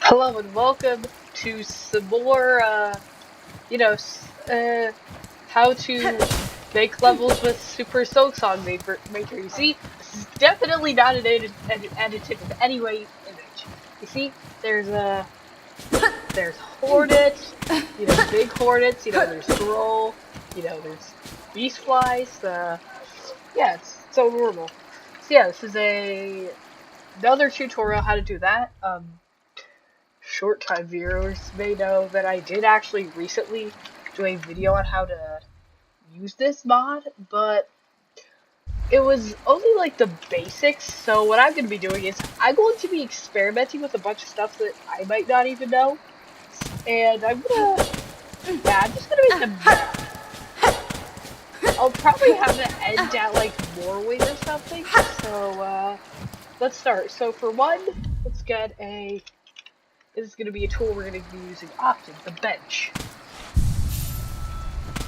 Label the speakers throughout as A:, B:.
A: Hello and welcome to some more, you know, how to make levels with Super Silksong Maker. You see, this is definitely not an edited in any way image. You see, there's hornets, big hornets. There's scroll. There's beast flies. Yeah, it's so normal. So yeah, this is another tutorial how to do that. Short-time viewers may know that I did actually recently do a video on how to use this mod, but it was only like the basics. So what I'm going to be doing is I'm going to be experimenting with a bunch of stuff that I might not even know, and I'm just gonna make the map. I'll probably have it end at like Norway or something. So let's start. So for one, let's get a. This is going to be a tool we're going to be using often, the bench.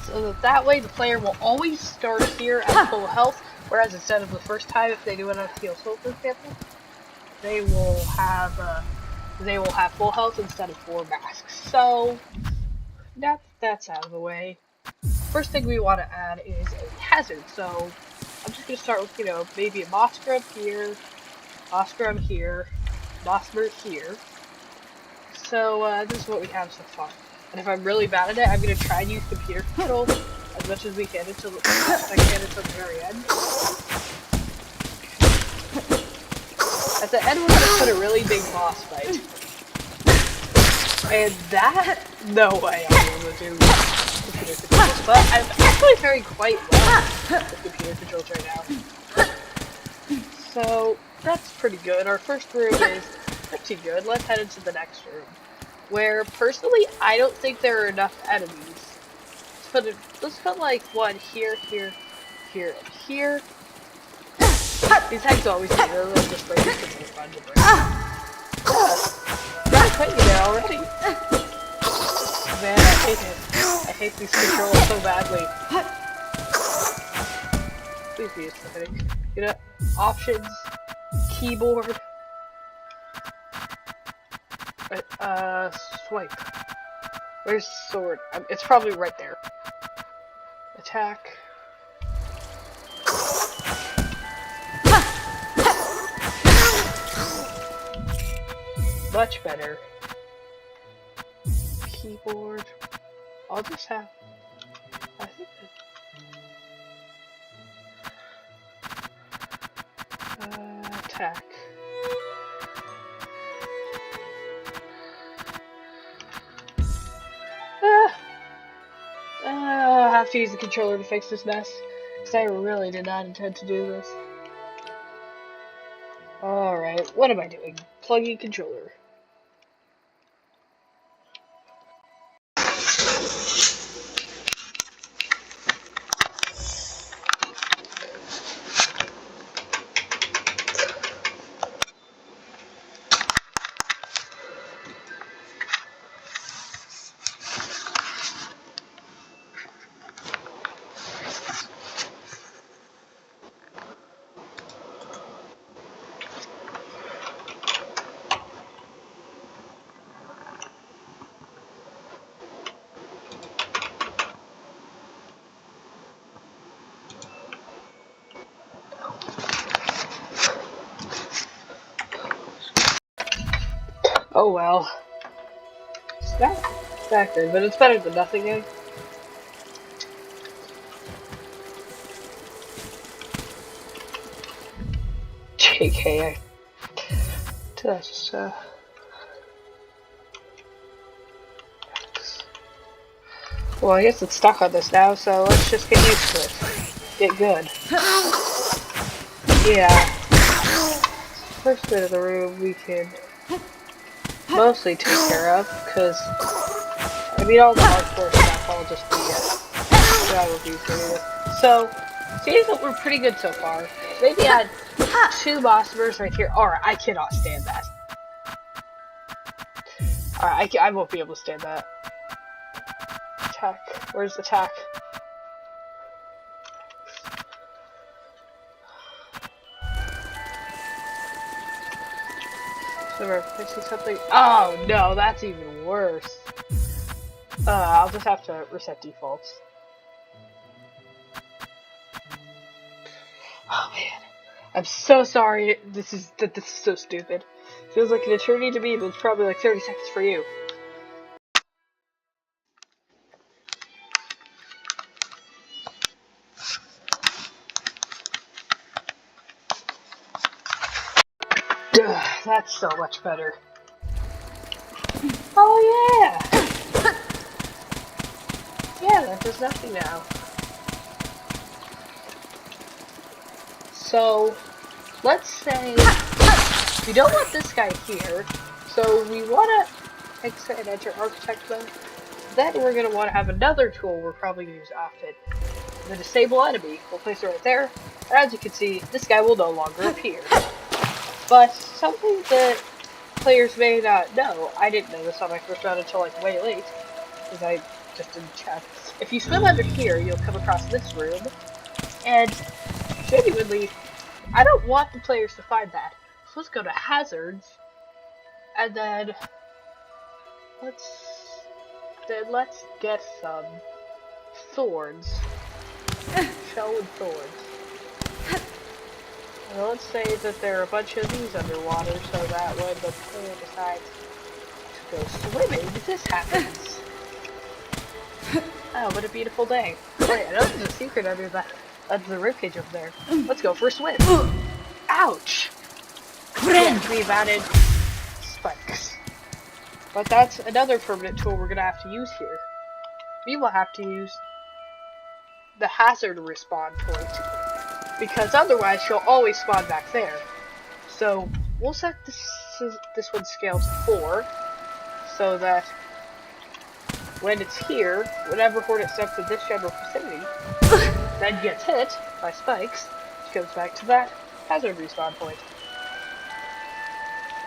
A: So that way the player will always start here at full health, whereas instead of the first time, if they do it on Heal Soul, for example, they will have full health instead of 4 masks. So that's out of the way. First thing we want to add is a hazard. So I'm just gonna start with maybe a moss grub here, moss grub here, moss bird here. So this is what we have so far. And if I'm really bad at it, I'm going to try and use computer control as much as we can until the very end. At the end, we're going to put a really big boss fight. And that, no way I'll be able to do computer controls. But I'm actually faring quite well with computer controls right now. So that's pretty good. Our first room is pretty good. Let's head into the next room, where personally I don't think there are enough enemies. Let's put like one here, here, here, and here. These heads always do. They're just break because they're fun to break. Gotta put you there already. Man, I hate it. I hate these controls so badly. Please be something. Options, keyboard. Swipe. Where's sword? It's probably right there. Attack. Much better. Keyboard. I'll just have. I think attack. I'll have to use the controller to fix this mess, because I really did not intend to do this. Alright, what am I doing? Plugging controller. Oh well. It's not that good, but it's better than nothing, eh? JK, well, I guess it's stuck on this now, so let's just get used to it. Get good. Yeah. First bit of the room we can mostly take care of, because all the hardcore stuff I'll just be So, seems that we're pretty good so far. Maybe add 2 boss birds right here. Alright, I cannot stand that. Alright, I won't be able to stand that. Attack. Where's the attack? So we're fixing something. Oh no, that's even worse. I'll just have to reset defaults. Oh man, I'm so sorry. This is so stupid. Feels like an eternity to me, but it's probably like 30 seconds for you. Ugh, that's so much better. Oh yeah! Yeah, that does nothing now. So, let's say we don't want this guy here, so we want to exit and enter architect mode. Then we're going to want to have another tool we're probably going to use often. The disable enemy. We'll place it right there. And as you can see, this guy will no longer appear. But something that players may not know, I didn't know this on my first round until like way late, because I just didn't check. If you swim under here, you'll come across this room, and genuinely, I don't want the players to find that. So let's go to hazards, and then let's get some thorns. Shell and thorns. And let's say that there are a bunch of these underwater, so that when the player decides to go swimming, this happens. Oh, what a beautiful day. Wait, I know there's a secret under the ribcage over there. Let's go for a swim. Ouch! Yes, we've added spikes. But that's another permanent tool we're gonna have to use here. We will have to use the hazard respawn point, because otherwise she'll always spawn back there. So we'll set this one's scale to 4, so that when it's here, whenever Hornet steps in this general vicinity, then gets hit by spikes, she goes back to that hazard respawn point.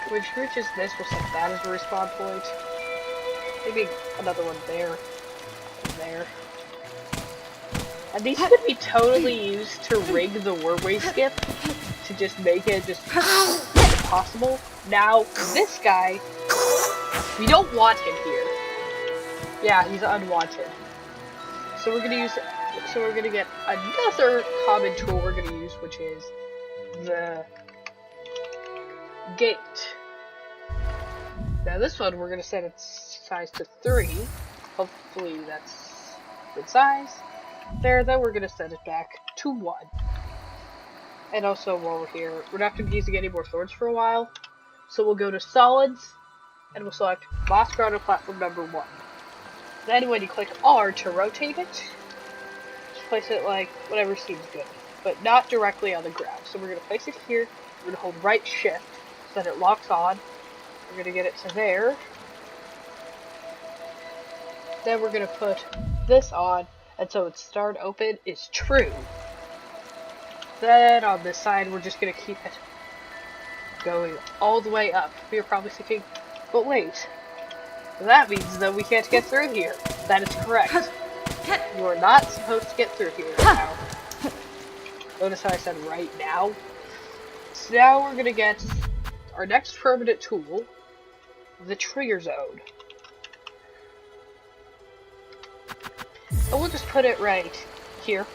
A: Which reaches this, we'll set that as a respawn point. Maybe another one there, and there. And these could be totally used to rig the wormway skip, to just make it just impossible. Now, this guy, we don't want him here. Yeah, he's unwanted. So we're gonna get another common tool we're gonna use, which is the gate. Now this one we're gonna set its size to 3. Hopefully that's good size. There, then we're gonna set it back to 1. And also while we're here, we're not gonna be using any more swords for a while. So we'll go to solids and we'll select moss ground on platform number 1. Then when you click R to rotate it, just place it like whatever seems good, but not directly on the ground. So we're going to place it here, we're going to hold right shift so that it locks on, we're going to get it to there, then we're going to put this on, and so its start open is true. Then on this side we're just going to keep it going all the way up. You're probably thinking, but wait, that means that we can't get through here. That is correct. You are not supposed to get through here now. Notice how I said right now? So now we're gonna get our next permanent tool, the trigger zone. And we'll just put it right here.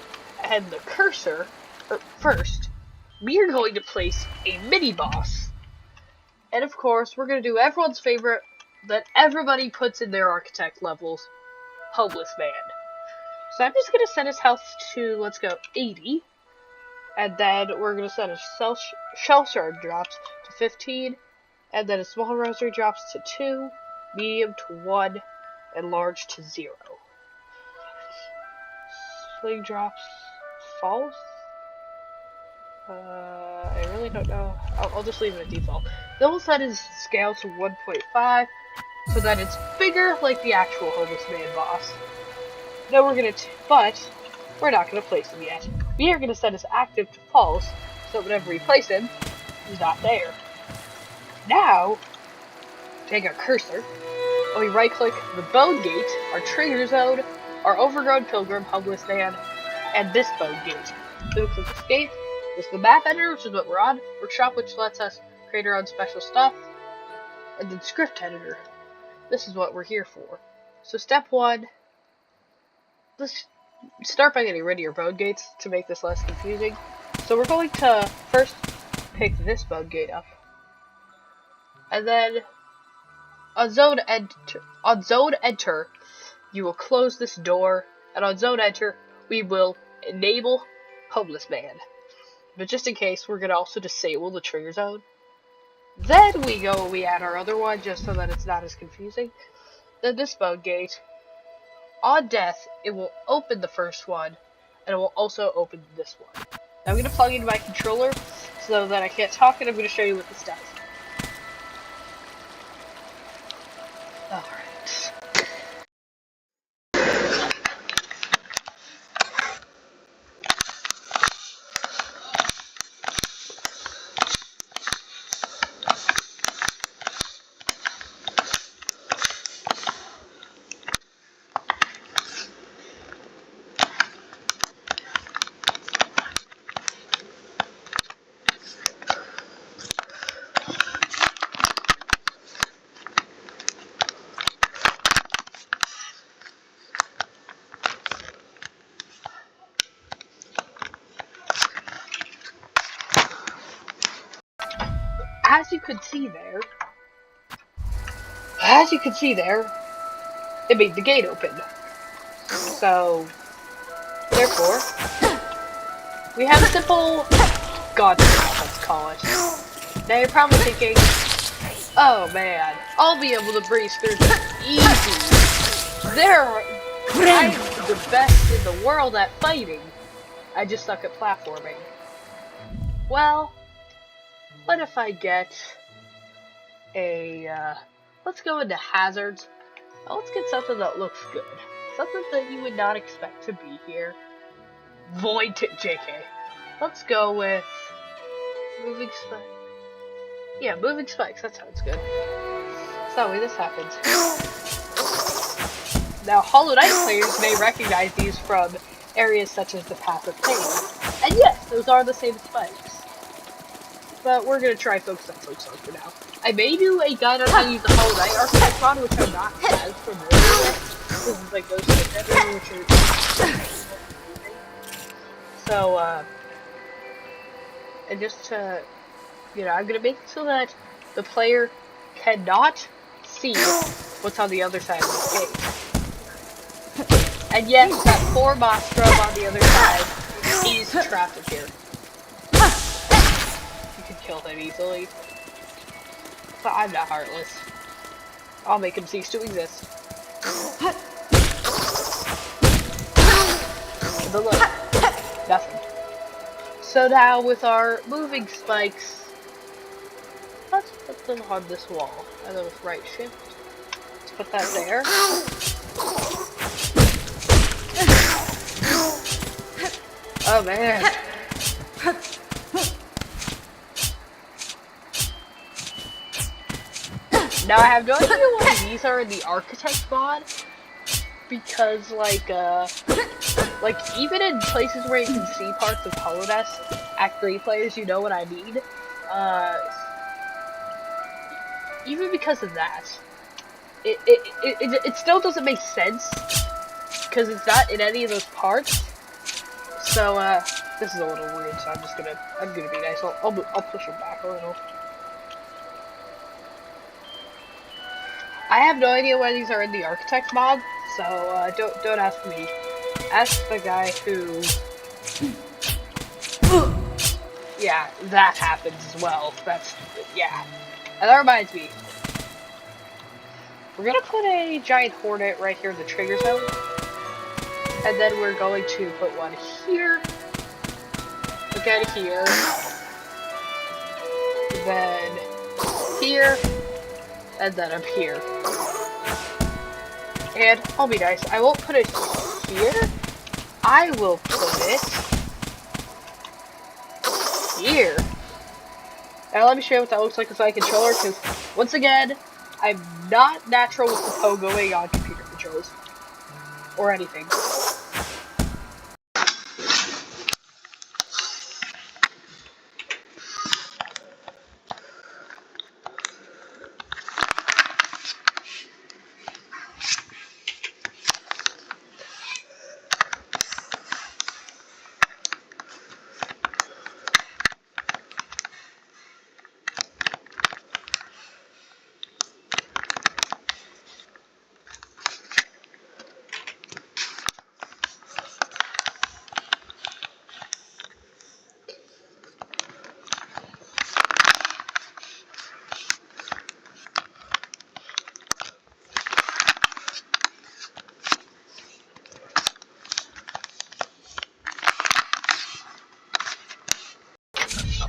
A: And the cursor, first, we are going to place a mini-boss. And of course, we're gonna do everyone's favorite that everybody puts in their architect levels, Homeless Man. So I'm just gonna set his health to, let's go, 80. And then we're gonna set his shell shard drops to 15. And then a small rosary drops to 2, medium to 1, and large to 0. Sling drops false? I really don't know. I'll just leave it at default. Then we'll set his scale to 1.5. So that it's bigger like the actual Homeless Man boss. Then we're gonna, but we're not gonna place him yet. We are gonna set his active to false, so whenever we place him, he's not there. Now, take our cursor, and we right click the Bone Gate, our trigger zone, our Overgrown Pilgrim, Homeless Man, and this Bone Gate. So we click Escape, this is the map editor, which is what we're on, Workshop, which lets us create our own special stuff, and then script editor. This is what we're here for. So step 1, let's start by getting rid of your bone gates to make this less confusing. So we're going to first pick this bone gate up, and then on zone enter, you will close this door, and on zone enter, we will enable homeless man. But just in case, we're gonna also disable the trigger zone. Then we add our other one just so that it's not as confusing. Then this bone gate, on death, it will open the first one, and it will also open this one. Now I'm gonna plug into my controller so that I can't talk, and I'm gonna show you what this does. Alright. As you can see there, it made the gate open. So, therefore, we have a simple God trap, let's call it. Now you're probably thinking, oh man, I'll be able to breeze through this easy. I'm the best in the world at fighting. I just suck at platforming. Well, what if I get let's go into hazards. Let's get something that looks good. Something that you would not expect to be here. Void JK. Let's go with moving spikes. Yeah, moving spikes, that sounds good. That's not the way this happens. Now, Hollow Knight players may recognize these from areas such as the Path of Pain. And yes, those are the same spikes. But we're gonna try focus on Silksong for now. I may do a guide on how to use the Hollow Knight archetype mod, which I'm not as familiar with. This is like Ghost of Heaven, which is... So, and just to, I'm gonna make it so that the player cannot see what's on the other side of the gate. And yes, that poor Mostrom on the other side is trapped in here. You can kill him easily. But I'm not heartless. I'll make him cease to exist. But look, nothing. So now with our moving spikes, let's put them on this wall. And then with right shift, let's put that there. Oh man. Now I have no idea why these are in the Architect mod, because like even in places where you can see parts of Hollowness, Act 3 players, you know what I mean. Even because of that, it still doesn't make sense, because it's not in any of those parts. So this is a little weird, so I'm gonna be nice. I'll push it back a little. I have no idea why these are in the Architect mod, so don't ask me. Ask the guy who. Yeah, that happens as well. Yeah. And that reminds me. We're gonna put a giant hornet right here in the trigger zone. And then we're going to put one here. Again here. Then here. And then up here. And I'll be nice. I won't put it here. I will put it here. Now let me show you what that looks like with my controller, because once again, I'm not natural with the pogoing on computer controls. Or anything.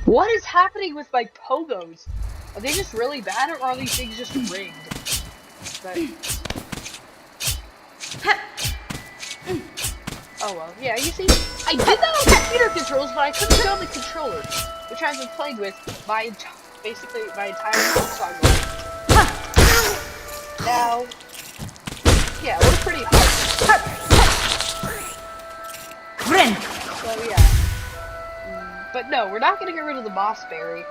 A: What is happening with my pogos? Are they just really bad, or are these things just rigged? But... oh well, yeah, you see, I did that on computer controls, but I couldn't do on the controller, which I've been playing with basically my entire Silksong life. Now, yeah, we're pretty hard. So yeah. But no, we're not gonna get rid of the moss berry.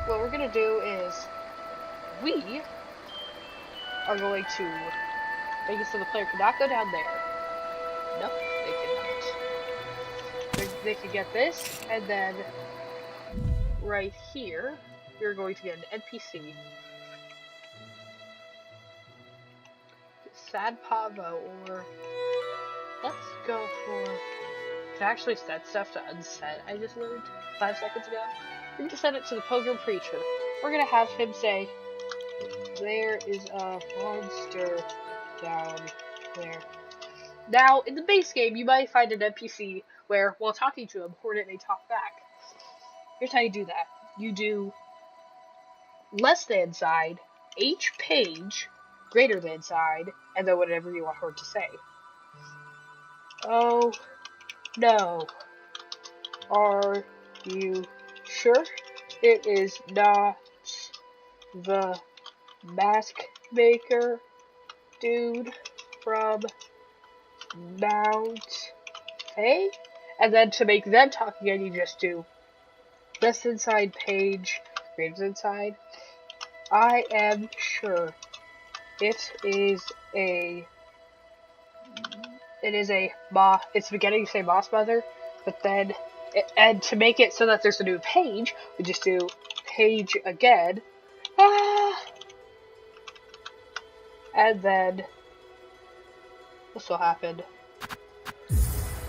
A: What we're gonna do is, we are going to make it so the player cannot go down there. Nope, they cannot. They can get this, and then right here, you're going to get an NPC. Sad Pavo, or let's go for... can actually set stuff to unset, I just learned 5 seconds ago. We're going to set it to the Pilgrim Preacher. We're going to have him say, there is a monster down there. Now, in the base game, you might find an NPC where, while talking to him, Hornet may talk back. Here's how you do that. You do less than sign, H page, greater than sign, and then whatever you want her to say. Oh, no. Are you sure it is not the mask maker dude from Mount A? And then to make them talk again, you just do less than sign page, greater than sign. I am sure it's beginning to say Moss Mother, but then, and to make it so that there's a new page, we just do page again, and then this will happen.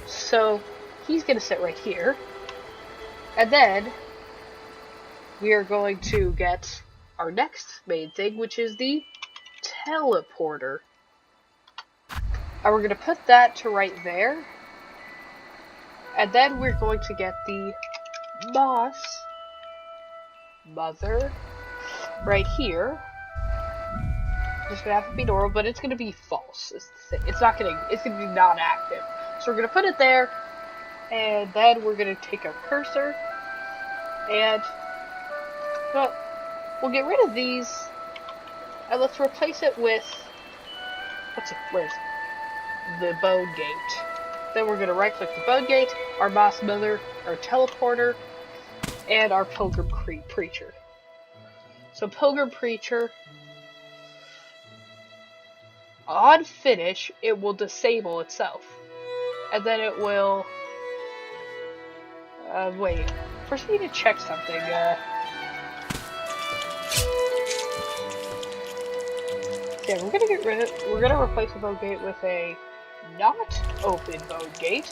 A: So, he's gonna sit right here, and then we are going to get our next main thing, which is the teleporter. And we're going to put that to right there. And then we're going to get the Moss Mother right here. Just going to have to be normal, but it's going to be false. It's going to be non-active. So we're going to put it there. And then we're going to take our cursor. And we'll get rid of these. And let's replace it with... where's the bone gate. Then we're going to right click the bone gate, our Moss Mother, our teleporter, and our Pilgrim Preacher. So Pilgrim Preacher, on finish, it will disable itself. And then it will... wait. First we need to check something. Yeah, we're gonna replace the bone gate with a not open bone gate.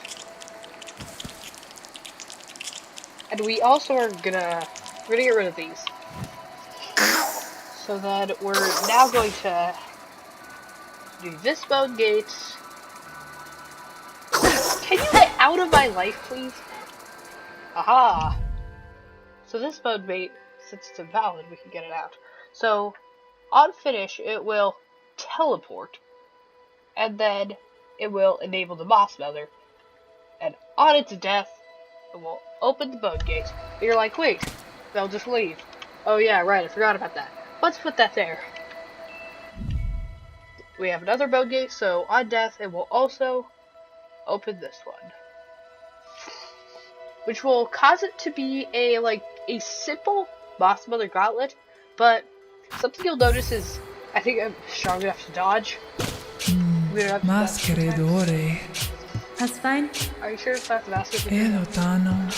A: And we also are gonna get rid of these. So then we're now going to do this bone gate. Can you get out of my life, please? Aha! So this bone gate, since it's invalid, we can get it out. So on finish, it will teleport, and then it will enable the Moss Mother, and on its death, it will open the bone gate. But you're like, wait, they'll just leave. Oh yeah, right, I forgot about that. Let's put that there. We have another bone gate, so on death, it will also open this one, which will cause it to be a simple Moss Mother gauntlet, but something you'll notice is, I think I'm strong enough to dodge.
B: Maschere d'ore.
C: That's fine.
A: Are you sure it's not the master?
B: Elotano.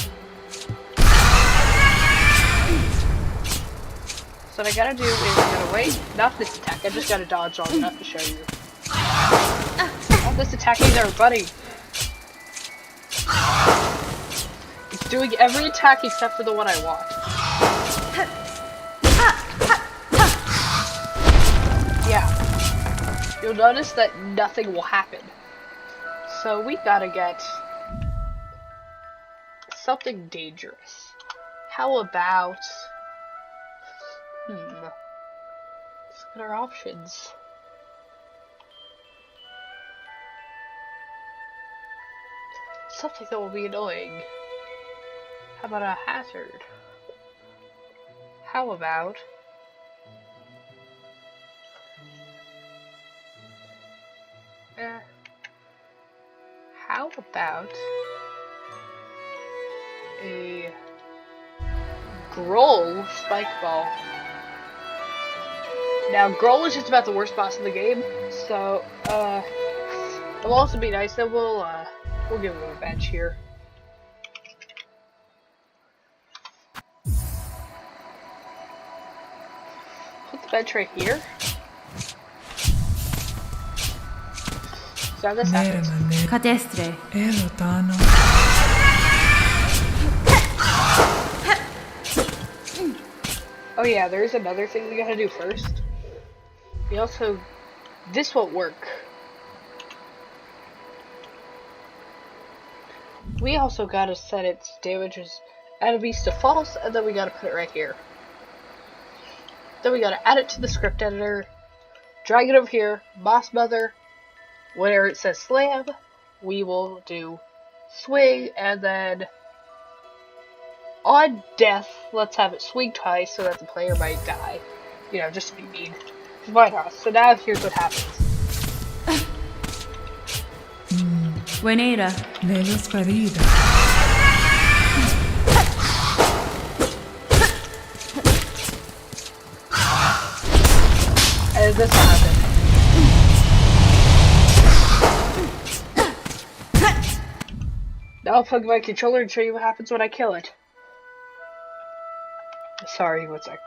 A: So what I gotta do is I'm gonna wait, not this attack, I just gotta dodge long enough to show you. Oh, this attack is our buddy. It's doing every attack except for the one I want. Yeah. You'll notice that nothing will happen. So we gotta get something dangerous. how about... let's look at our options. Something that will be annoying. How about a hazard? How about... how about a Groll spike ball? Now, Groll is just about the worst boss in the game, so it'll also be nice that we'll give him a bench here. Put the bench right here. So this happens.
B: Cadestre.
A: Oh yeah, there's another thing we gotta do first. We also... this won't work. We also gotta set its damages enemies to false, and then we gotta put it right here. Then we gotta add it to the script editor, drag it over here, boss mother, where it says slam, we will do swing, and then on death, let's have it swing twice so that the player might die. You know, just to be mean. Why not? So now here's what happens.
B: Buenera.
A: And this happens. Now I'll plug my controller and show you what happens when I kill it. Sorry, one sec.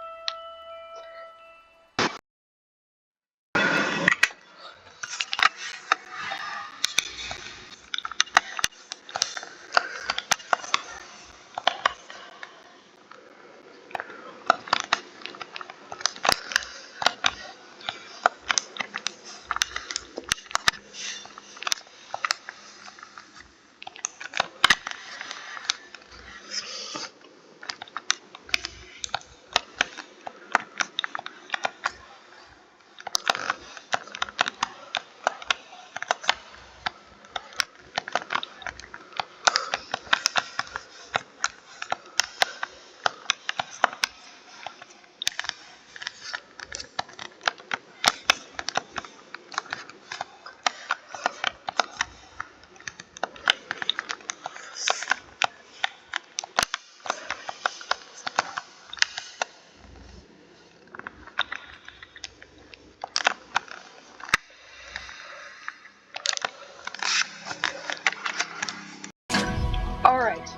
A: Alright,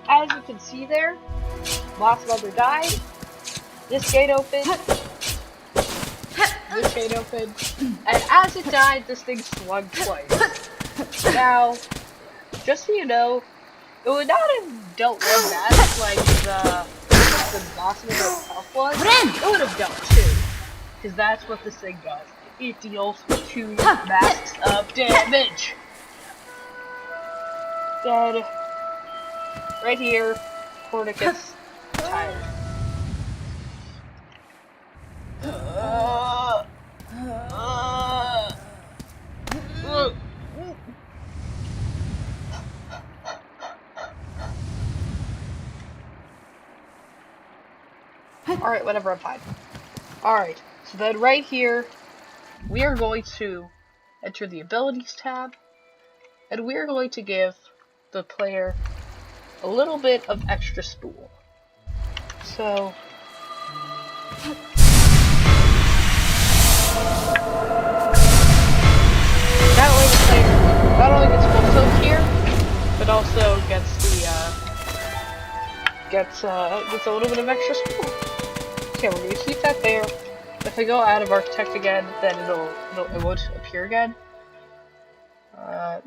A: as you can see there, boss mother died, this gate opened, this gate opened, and as it died, this thing swung twice. Now, just so you know, it would not have dealt one mask like the boss mother itself was, it would have dealt two, because that's what this thing does. It deals 2 masks of damage. Then, right here, Hornet gets tired. Alright, whatever, I'm fine. Alright, so then right here, we are going to enter the abilities tab, and we are going to give the player a little bit of extra spool. So, that way the player not only gets full soak here, but also gets the gets a little bit of extra spool. Okay, we're gonna keep that there. If I go out of Architect again, then it won't appear again.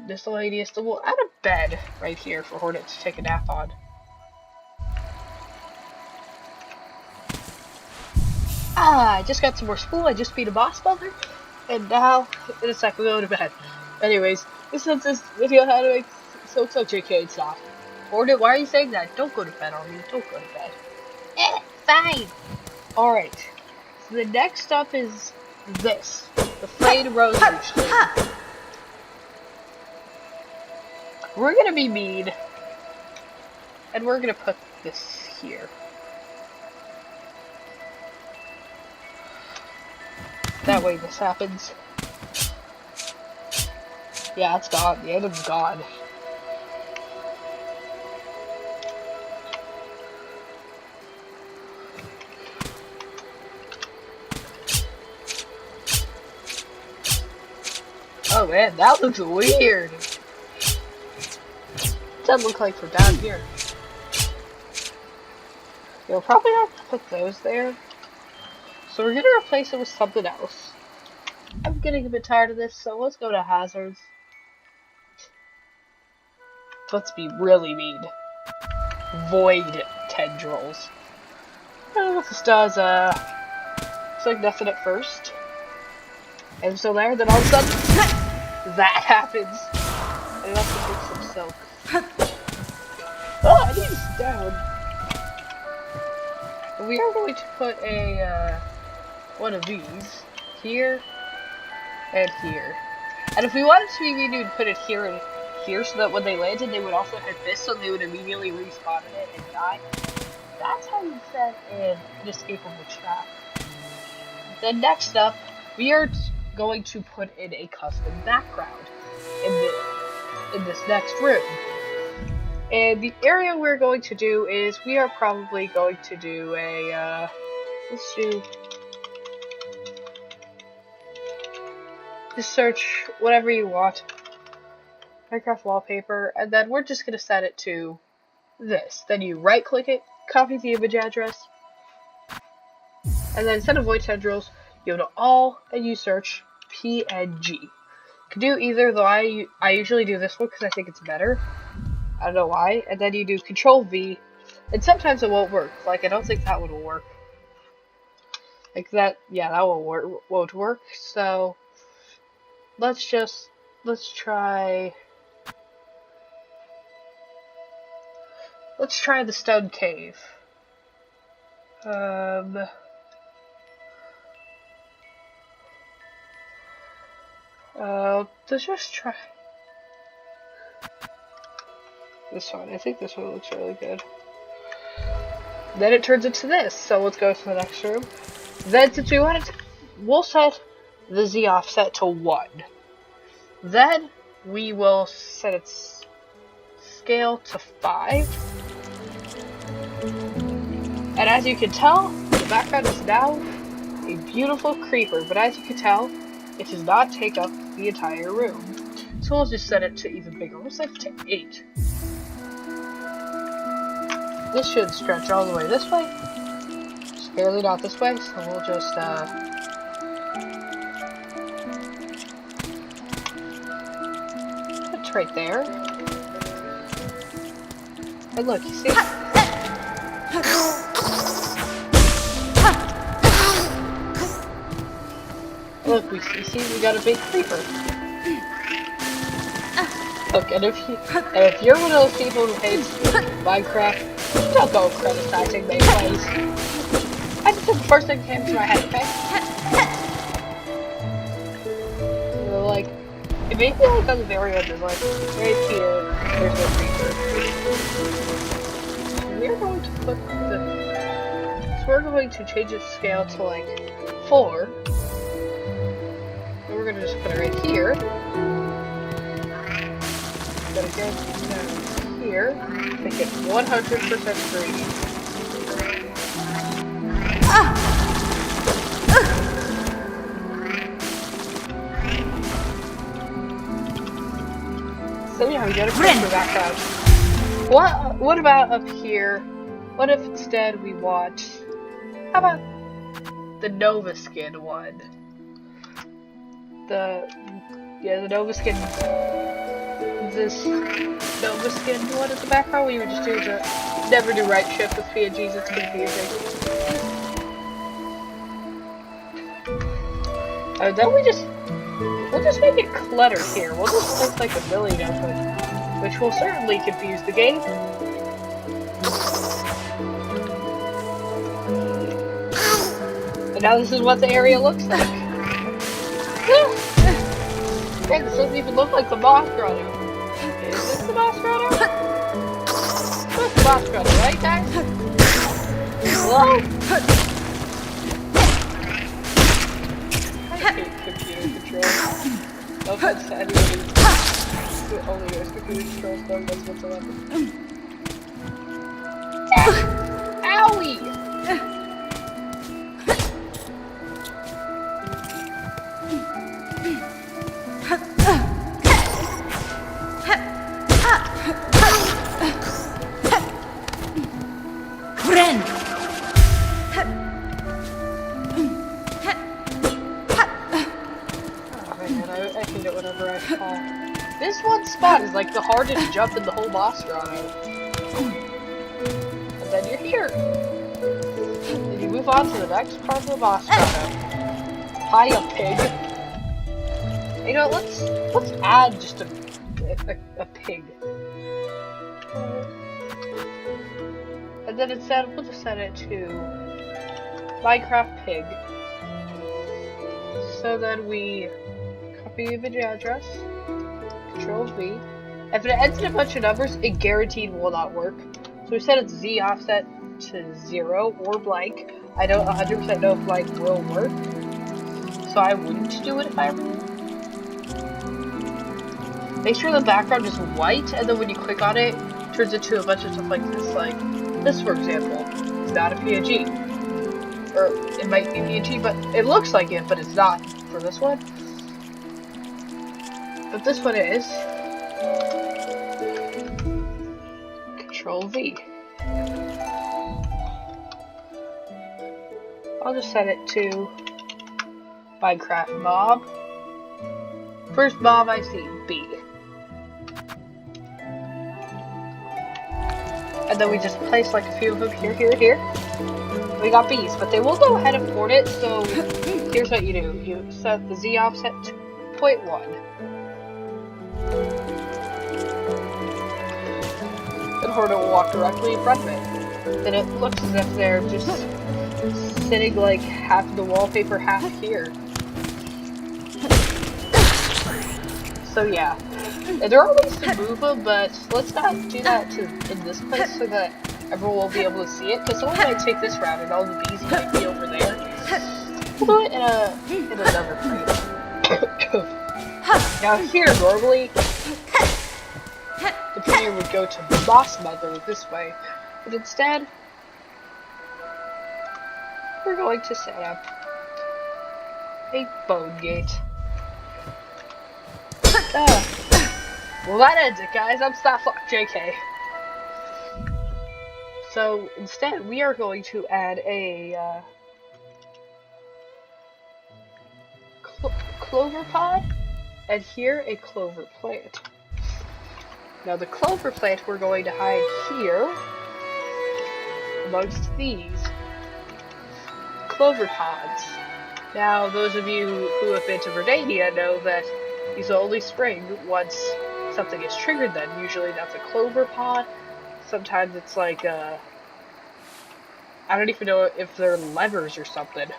A: This lady is still at a bed right here for Hornet to take a nap on. I just got some more spool. I just beat a boss mother, and now it's like we're going to bed. Anyways, this is this video how to make Silksong JK and stuff. Hornet, why are you saying that? Don't go to bed on me. Don't go to bed. fine. Alright. So the next up is this. The frayed rosary string. We're gonna be mean. And we're gonna put this here. That way this happens. Yeah, it's gone. The item's gone. Oh man, that looks weird. Doesn't look like from down here. You'll probably have to put those there. So we're gonna replace it with something else. I'm getting a bit tired of this, so let's go to hazards. Let's be really mean. Void tendrils. I don't know what this does. It's like nothing at first. And so there, then all of a sudden, that happens. And I have to put some silk. Oh, I need this down. We are going to put a, one of these here and here. And if we wanted to be mean, we would put it here and here so that when they landed, they would also hit this so they would immediately respawn in it and die. That's how you set an inescapable trap. Then next up, we are going to put in a custom background in this next room. And the area we're going to do is, we are probably going to do a, just search whatever you want. Minecraft wallpaper, and then we're just going to set it to this. Then you right click it, copy the image address, and then instead of void tendrils, you go to all and you search PNG. You can do either, though I usually do this one because I think it's better. I don't know why. And then you do Control V, and sometimes it won't work. Like, I don't think that one will work. Like that, yeah, that won't work. So let's try the stone cave. Let's just try this one. I think this one looks really good. Then it turns into this, so let's go to the next room. Then since we wanted to, we'll set the Z offset to 1. Then we will set its scale to 5. And as you can tell, the background is now a beautiful creeper, but as you can tell, it does not take up the entire room. So we'll just set it to even bigger. We'll set it to 8. This should stretch all the way this way. Just barely not this way, so we'll just, it's right there. And look, you see? Look, we got a big creeper. Look, and if you're one of those people who hates Minecraft, don't go criticizing gameplays. I just took the first thing that came to my head, okay? Like, it made me like on the very end, there's like, right here, there's no creeper. We're going to put so we're going to change its scale to like 4. And we're going to just put it right here. But again, here, make it 100% green. So yeah, we got a creeper background. What about up here? What if instead we want, how about the Nova Skin one? The Nova Skin, this Nova Skin one at the background. We would just do the never do right shift with PNGs. It's confusing. Then we'll just make it cluttered here. We'll just place like a million of them, which will certainly confuse the game. Now this is what the area looks like. Dang, this doesn't even look like the boss grotto. Is this the boss grotto? This is the boss grotto, right guys? Hello? I hate computer controls. No offense to anyone who only knows computer controls, no offense whatsoever. Owie!
B: Friend!
A: I hate it whenever I fall. This one spot is like the hardest jump in the whole boss grotto. And then you're here. Then you move on to the next part of the boss grotto. Hi, a pig. You know, let's add just a pig. And then instead, we'll just set it to Minecraft pig. So then we copy image address, Control V. If it ends in a bunch of numbers, it guaranteed will not work. So we set its Z offset to 0 or blank. I don't 100% know if blank will work, so I wouldn't do it if I were you. Make sure the background is white, and then when you click on it, it turns into a bunch of stuff like this. Like this, for example, it's not a PNG. Or it might be PNG, but it looks like it, but it's not for this one. But this one is. Control V. I'll just set it to Minecraft mob. First mob I see, B. And then we just place like a few of them here, here, here. We got bees, but they will go ahead and port it, so here's what you do. You set the Z offset to 0.1. And Hornet will walk directly in front of it. Then it looks as if they're just sitting like half the wallpaper, half here. So yeah. And there are ways to move them, but let's not do that in this place so that everyone will be able to see it, because someone might take this route and all the bees might be over there. We'll do it in another frame. Now here, normally, the player would go to Boss Mother this way, but instead, we're going to set up a bone gate. Well, that ends it, guys. I'm Starfuck JK. So instead, we are going to add a clover pod, and here a clover plant. Now the clover plant we're going to hide here amongst these clover pods. Now those of you who have been to Verdania know that these only spring once something is triggered. Then usually that's a clover pod. Sometimes it's like, I don't even know if they're levers or something.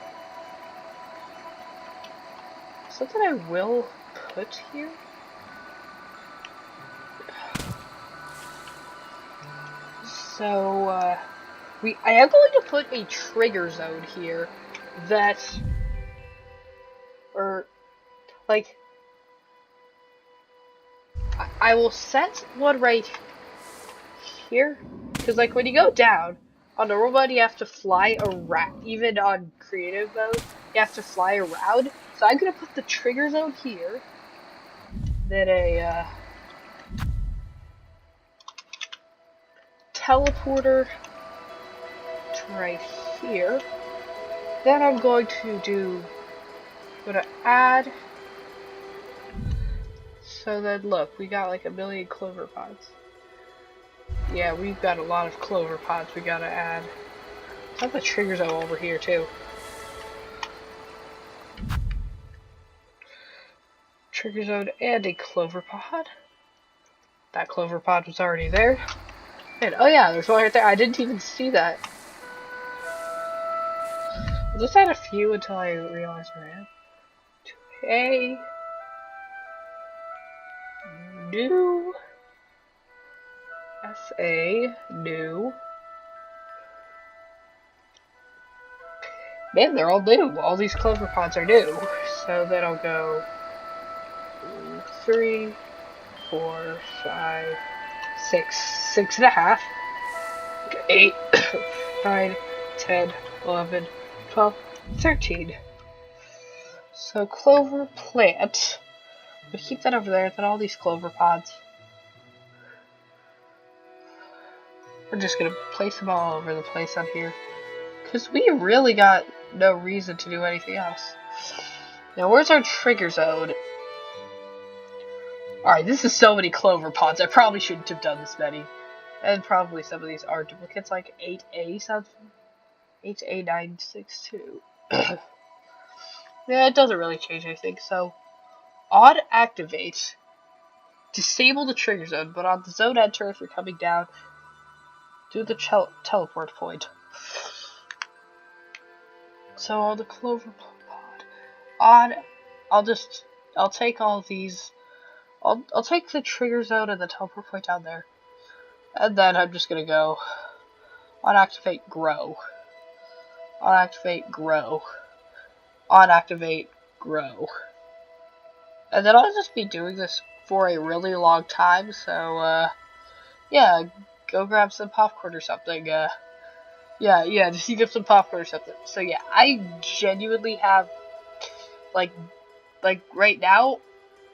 A: Something I will put here? So, I am going to put a trigger zone here that, or, like, I will set one right here, because like when you go down on normal mode you have to fly around. Even on creative mode you have to fly around, so I'm gonna put the trigger zone here, then a teleporter to right here. Then I'm going to add. So then look, we got like 1,000,000 clover pods. Yeah, we've got a lot of clover pods we gotta add. Let's have the trigger zone over here too. Trigger zone and a clover pod. That clover pod was already there. And oh yeah, there's one right there. I didn't even see that. We'll just add a few until I realize where I am. A new SA new. Man, they're all new. All these clover pods are new. So then I'll go 3, 4, 5, 6, 6.5, 8, 9, 10, 11, 12, 13. So clover plant. But keep that over there, then all these clover pods. We're just gonna place them all over the place on here. Because we really got no reason to do anything else. Now, where's our trigger zone? Alright, this is so many clover pods. I probably shouldn't have done this many. And probably some of these are duplicates, like 8A sounds... 8A962. Yeah, it doesn't really change anything. So, on activate, disable the trigger zone, but on the zone enter, if you're coming down, do the teleport point. So on the clover pod, I'll take all these, I'll take the trigger zone and the teleport point down there, and then I'm just gonna go on activate grow, on activate grow, on activate grow, and then I'll just be doing this for a really long time. So yeah, go grab some popcorn or something. Yeah, just eat up some popcorn or something. So yeah, I genuinely have, like right now,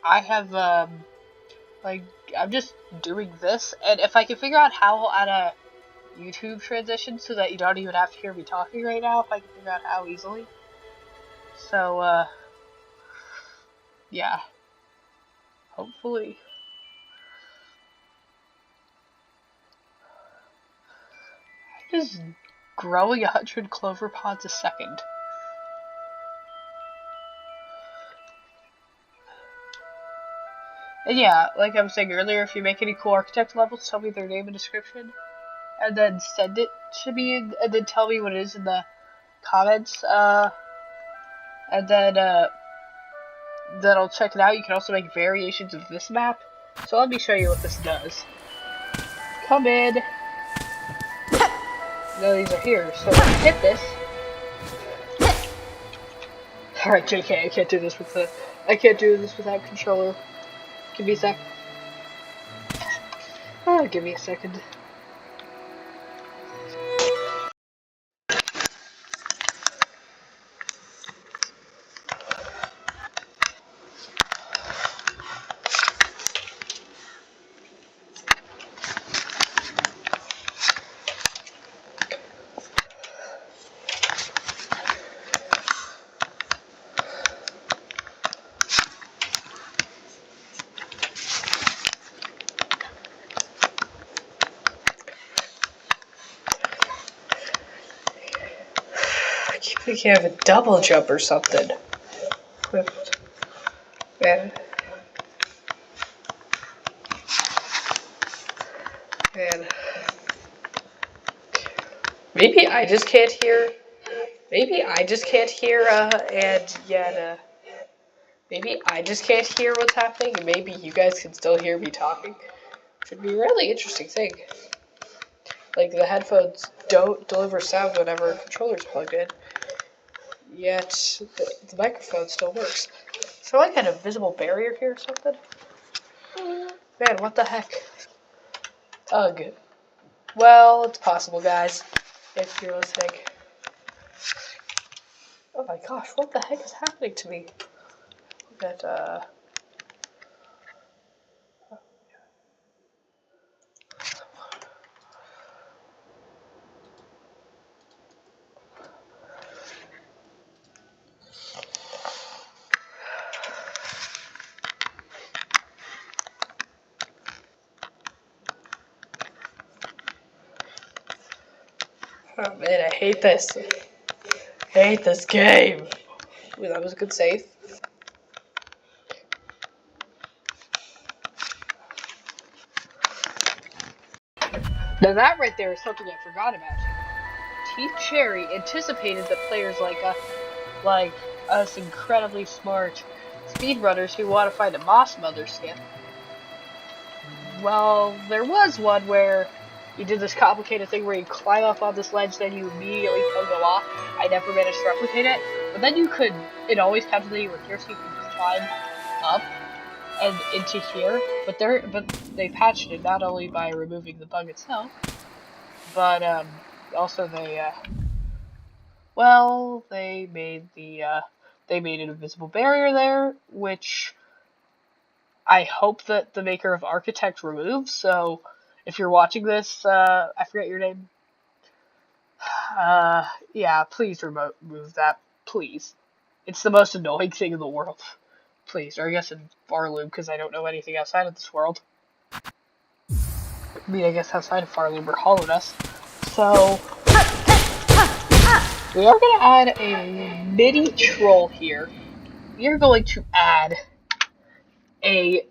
A: I have, like, I'm just doing this, and if I can figure out how on a YouTube transition so that you don't even have to hear me talking right now, if I can figure out how easily. So, yeah. Hopefully. I'm just growing 100 clover pods a second. And yeah, like I was saying earlier, if you make any cool architect levels, tell me their name and description, and then send it to me, and then tell me what it is in the comments, and then I'll check it out. You can also make variations of this map. So let me show you what this does. Come in. No, these are here, so hit this. Alright, JK, I can't do this without controller. Give me a sec. Oh, give me a second. I think you have a double jump or something. Man. Maybe I just can't hear. Maybe I just can't hear, maybe I just can't hear what's happening, and maybe you guys can still hear me talking. Which would be a really interesting thing. Like, the headphones don't deliver sound whenever a controller's plugged in, yet the microphone still works. Is there like an invisible barrier here or something? Man, what the heck? Ugh. Well, it's possible, guys, if you're listening. Oh my gosh, what the heck is happening to me? That, oh man, I hate this. I hate this game. Ooh, that was a good save. Now that right there is something I forgot about. Teeth Cherry anticipated that players like us like us incredibly smart speedrunners who want to find a Moss Mother skip. Well, there was one where you did this complicated thing where you climb up on this ledge, then you immediately go off. I never managed to replicate it, but then you could, it always counted that you were here, so you could climb up and into here, but they patched it not only by removing the bug itself, but also they made they made an invisible barrier there, which I hope that the maker of Architect removes. So if you're watching this, I forget your name. Yeah, please remove that, please. It's the most annoying thing in the world. Please, or I guess in Farloom, because I don't know anything outside of this world. I mean, I guess outside of Farloom or Hollowness. So, we are going to add a mini troll here. We are going to add a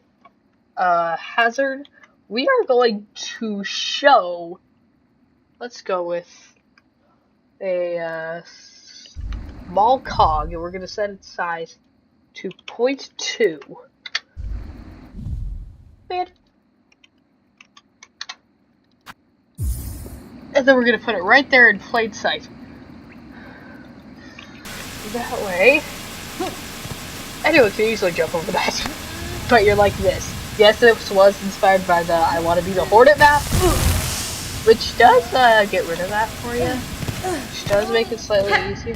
A: hazard. We are going to show, let's go with a small cog, and we're going to set its size to 0.2. Man. And then we're going to put it right there in plain sight. That way, anyone can easily jump over that. But you're like this. Yes, this was inspired by the I Want to Be the Hornet map, which does get rid of that for you. Which does make it slightly easier.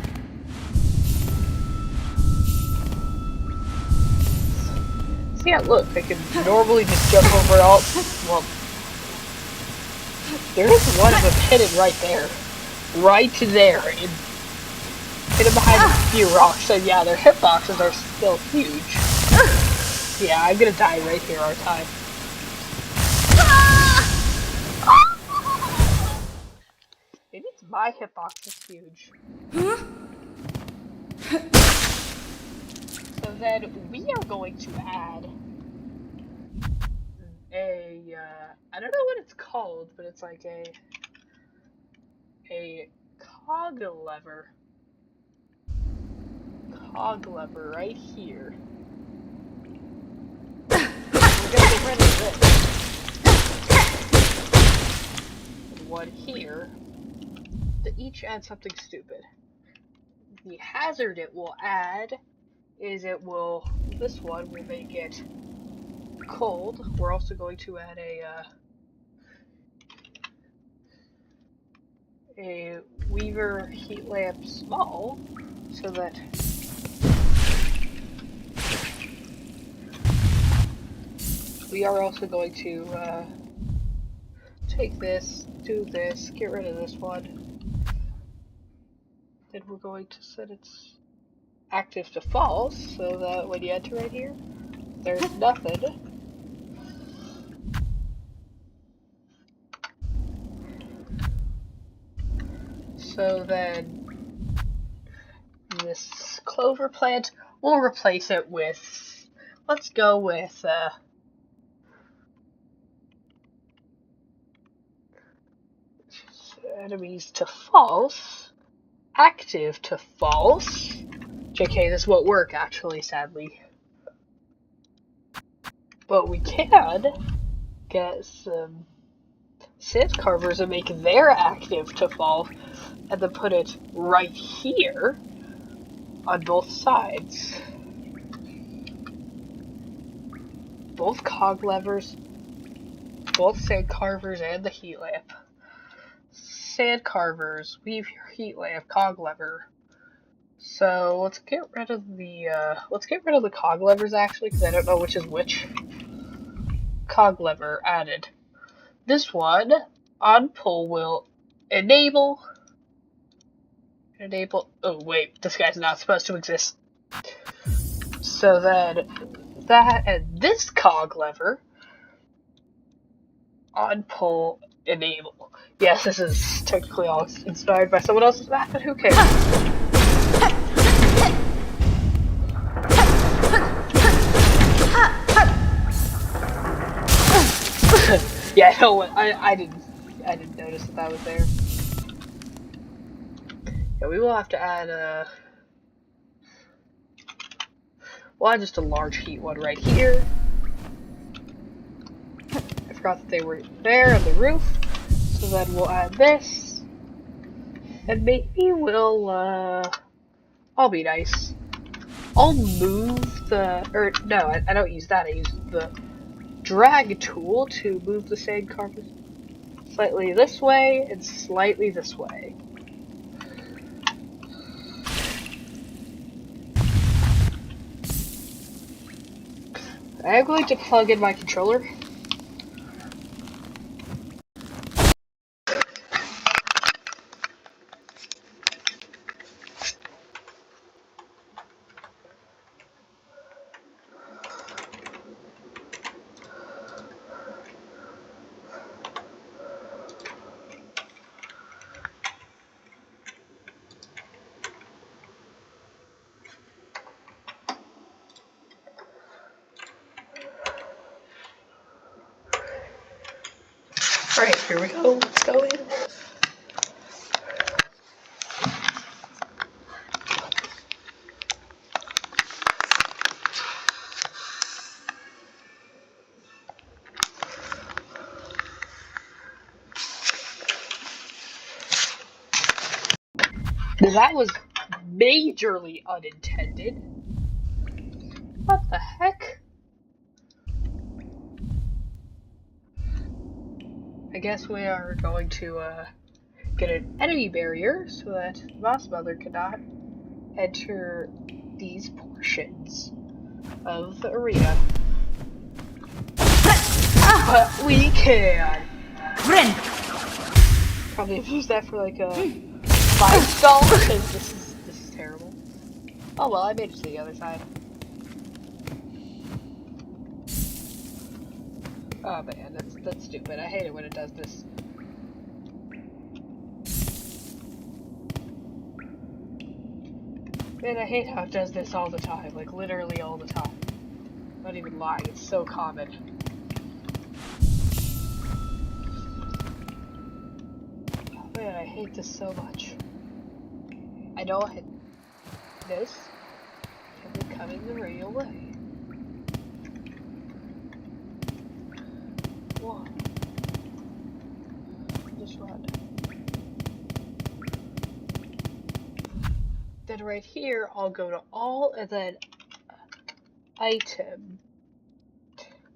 A: See, yeah, look, I can normally just jump over all. Well, there is one of them hidden right there. Right there. Hidden behind a few rocks, and yeah, their hitboxes are still huge. Yeah, I'm gonna die right here, aren't I? Maybe it's my hitbox is huge. So then we are going to add I don't know what it's called, but it's like a cog lever. Cog lever right here. We're gonna get rid of this. And one here. To each add something stupid. The hazard it will add is this one will make it cold. We're also going to add a Weaver heat lamp small, so that we are also going to take this, do this, get rid of this one. Then we're going to set its active to false, so that when you enter right here, there's nothing. So then this clover plant, we'll replace it with, let's go with enemies to false, active to false. JK, this won't work actually, sadly. But we can get some sand carvers and make their active to false, and then put it right here on both sides. Both cog levers, both sand carvers, and the heat lamp. Sand carvers, weave your heat lamp, cog lever. So let's get rid of the cog levers actually, because I don't know which is which. Cog lever added. This one on pull will enable. Oh wait, this guy's not supposed to exist. So then that and this cog lever on pull enable. Yes, this is technically all inspired by someone else's map, but who cares? Yeah, no, I didn't notice that was there. Yeah, we will have to add We'll add just a large heat one right here. I forgot that they were there on the roof. So then we'll add this. And maybe we'll, I'll be nice. I'll move the, or no, I don't use that. I use the drag tool to move the sand carpet slightly this way and slightly this way. I'm going to plug in my controller. Alright, here we go. Let's go in. That was majorly unintended. What the heck? I guess we are going to get an enemy barrier so that the boss mother cannot enter these portions of the arena. But we can! Probably use that for like a 5-stall because this is terrible. Oh well, I made it to the other side. Oh man, that's stupid. I hate it when it does this. Man, I hate how it does this all the time. Like literally all the time. I'm not even lying, it's so common. Oh man, I hate this so much. I know I hit this. I'm coming the real way. One. Just run. Then right here, I'll go to all and then item.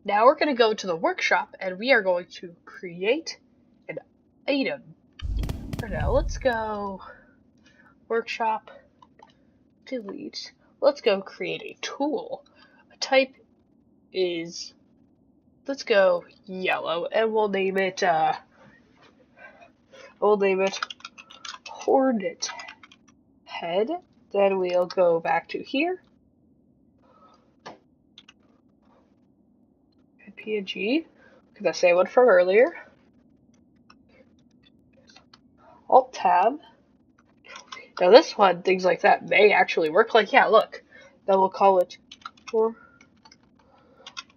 A: Now we're going to go to the workshop and we are going to create an item. For now, let's go workshop, delete. Let's go create a tool. A type is, let's go yellow and we'll name it Hornet Head. Then we'll go back to here. And PNG, because the same one from earlier. Alt tab. Now this one, things like that may actually work. Like, yeah, look. Then we'll call it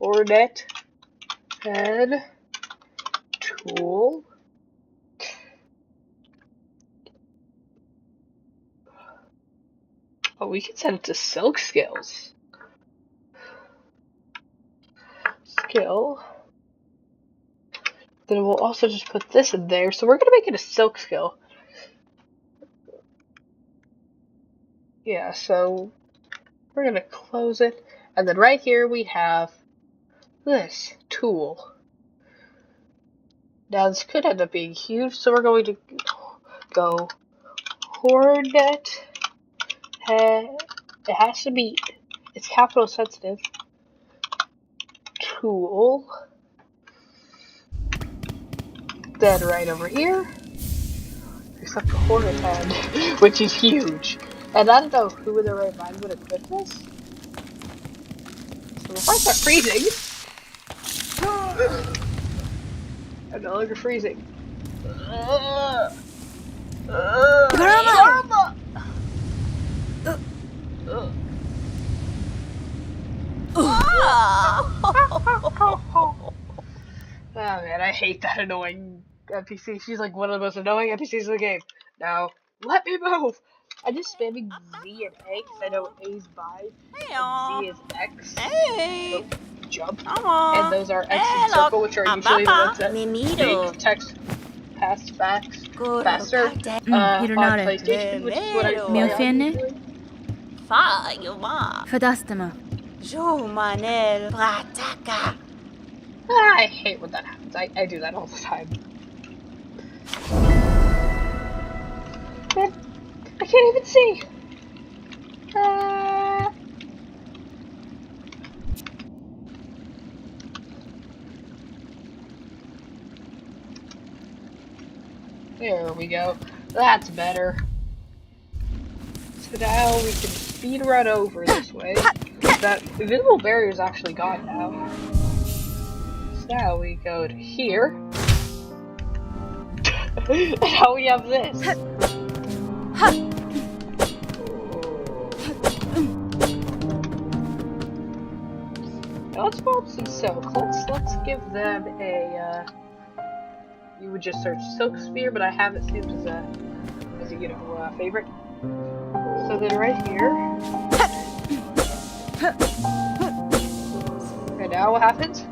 A: Hornet Head Tool. Oh, we can set it to Silk Skills. Skill. Then we'll also just put this in there. So we're going to make it a Silk Skill. Yeah, so we're going to close it. And then right here we have this tool. Now this could end up being huge, so we're going to go Hornet Head. It has to be, it's capital sensitive. Tool. Then right over here, except the Hornet Head, which is huge. And I don't know who in their right mind would equip this. So if I start freezing, I'm no longer freezing. Oh man, I hate that annoying NPC. She's like one of the most annoying NPCs in the game. Now, let me move! I'm just spamming Z and A because I know A is bind and Z is X, so
B: Hey,
A: jump.
B: come
A: And
B: on.
A: those are X and
B: Hey, look.
A: circle, which are usually the ones
B: Papa.
A: that make text pass faster on
C: Hironare.
A: PlayStation, which is what I
B: Vero.
A: play on
C: Miofene?
A: usually.
B: Fa, you ma.
C: Fadastama.
B: Jo manel. Prataka.
A: I hate when that happens. I do that all the time. Man, I can't even see. There we go. That's better. So now we can speed run over this way. That invisible barrier is actually gone now. So now we go to here. And now we have this. Now let's pull up some silk. Let's give them a you would just search silk sphere, but I have it saved as a favorite. So then right here. And now what happens?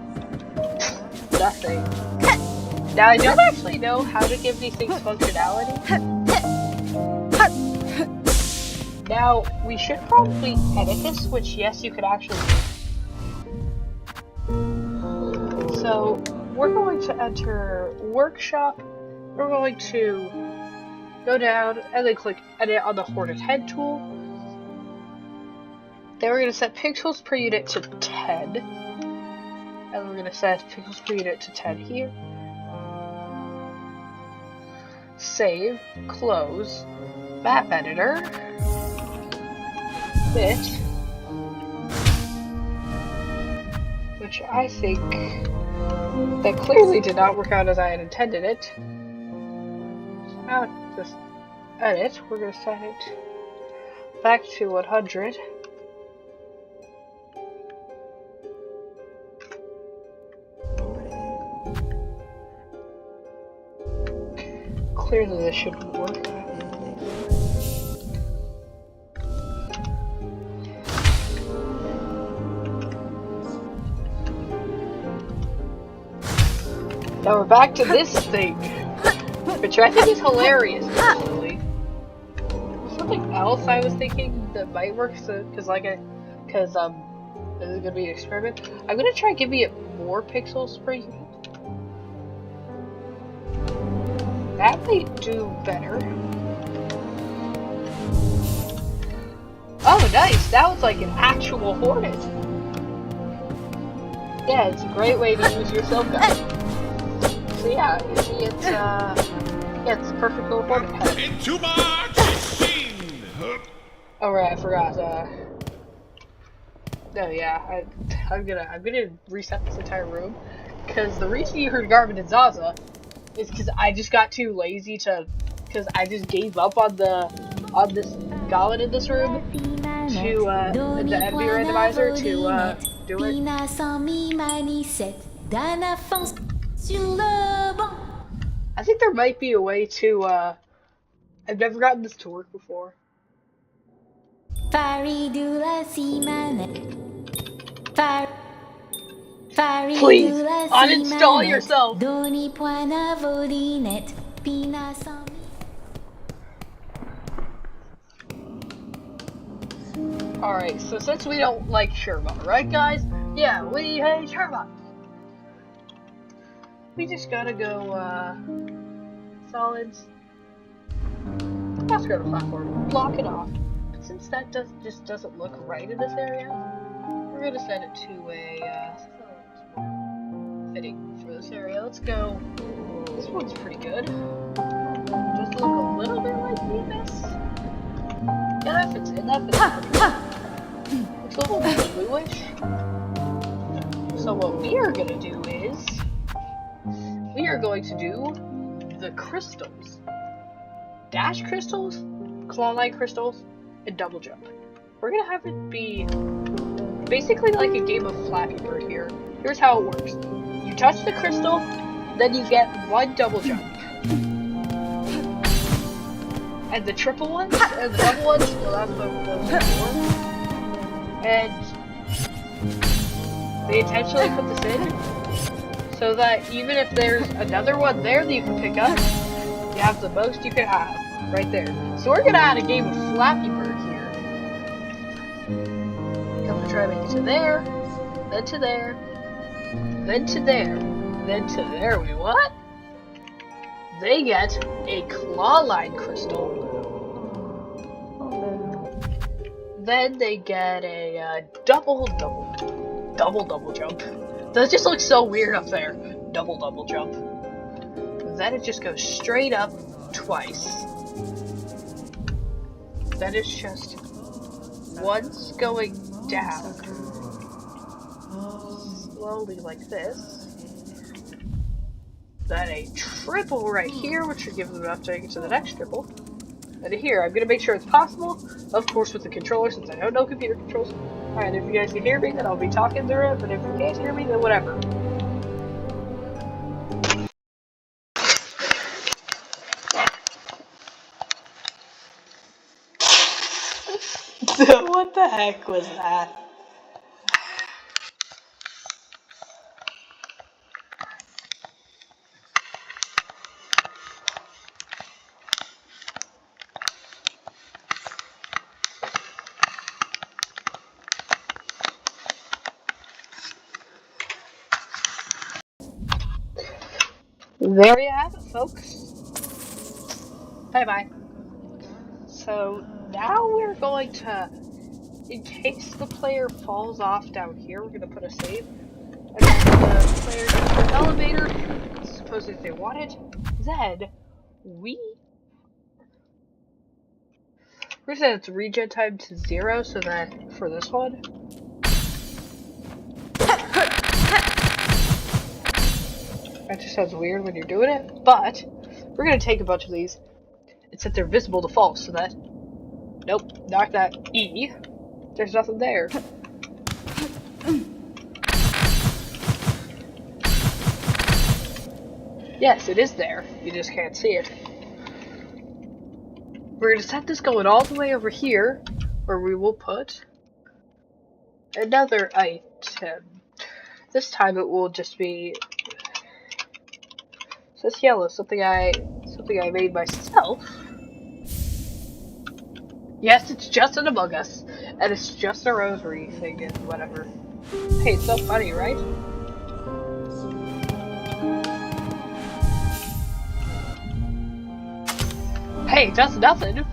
A: Nothing. Now I don't actually know how to give these things functionality. Now we should probably edit this, which yes you could actually do. So we're going to enter workshop. We're going to go down and then click edit on the Hornet head tool. Then we're going to set pixels per unit to 10. And we're going to set pixels per unit to 10 here. Save, close, map editor, fit, which I think that clearly did not work out as I had intended it. So now just edit, we're going to set it back to 100. Clearly this shouldn't work. Now we're back to this thing, which I think is hilarious, actually. Something else I was thinking that might work, because this is gonna be an experiment. I'm gonna try giving it more pixels per unit. That might do better. Oh, nice! That was like an actual Hornet. Yeah, it's a great way to use your silk gun. So yeah, you see it's it's a perfect little Hornet head.
D: Into my machine!
A: Oh right, I forgot. No, yeah, I'm gonna reset this entire room, because the reason you heard Garmin and Zaza is because I just got too lazy because I just gave up on this goblin in this room to the enemy randomizer to do it. I think there might be a way to I've never gotten this to work before. Please uninstall yourself. Alright, so since we don't like Sherma, right guys? Yeah, we hate Sherma. We just gotta go solids. Let's go to platform. Block it off. But since that just doesn't look right in this area, we're gonna set it to a fitting for this area. Let's go. This one's pretty good. Just look a little bit like the Abyss. Yeah, that fits in. That fits in. Looks a little bit bluish. So what we are gonna do is we are going to do the crystals. Dash crystals, claw-like crystals, and double jump. We're gonna have it be basically like a game of Flappy Bird here. Here's how it works. You touch the crystal, then you get one double jump. And the triple ones, and the double ones, well that's what those are for. And they intentionally put this in so that even if there's another one there that you can pick up, you have the most you can have right there. So we're gonna add a game of Flappy Bird here. I'm gonna try to make it to there, then to there, then to there, then to there. Wait, what? They get a claw-line crystal. Then they get a double jump. That just looks so weird up there. Double jump. Then it just goes straight up twice. Then it's just once going down. Slowly like this. Then a triple right here, which should give them enough to get to the next triple. And here, I'm gonna make sure it's possible, of course with the controller, since I don't know computer controls. Alright, if you guys can hear me, then I'll be talking through it, but if you can't hear me, then whatever. What the heck was that? There you have it, folks. Bye-bye. So, now we're going to, in case the player falls off down here, we're going to put a save. And then the player gets an elevator, supposedly if they want it. Then, we're going to set its regen time to 0, so that, for this one, that just sounds weird when you're doing it, but we're going to take a bunch of these and set their visible to false, so that, nope, knock that E, there's nothing there. Yes, it is there, you just can't see it. We're going to set this going all the way over here, where we will put another item. This time it will just be, it says yellow, something I made myself. Yes, it's just an Among Us, and it's just a rosary thing and whatever. Hey, it's so funny, right? Hey, it does nothing,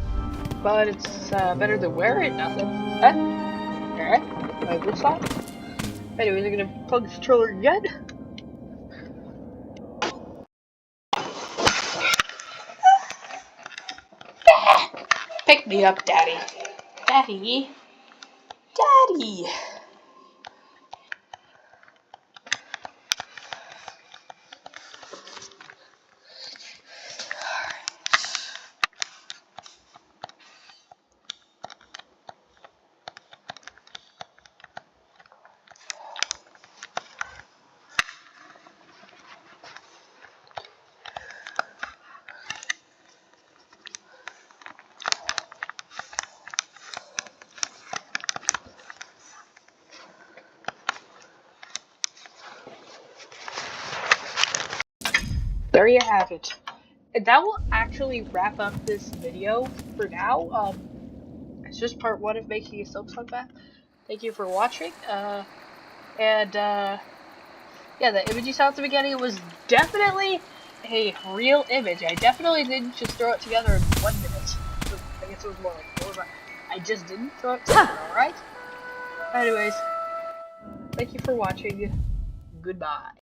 A: but it's better than wearing nothing. Huh? Alright, my good side. Anyways, I'm gonna plug the controller again. Pick me up, Daddy. Daddy. Daddy. There you have it. And that will actually wrap up this video for now. It's just part 1 of making a Silksong map. Thank you for watching. Yeah, the image you saw at the beginning was definitely a real image. I definitely didn't just throw it together in 1 minute. I guess it was more like 4, but I just didn't throw it together, alright? Anyways, thank you for watching. Goodbye.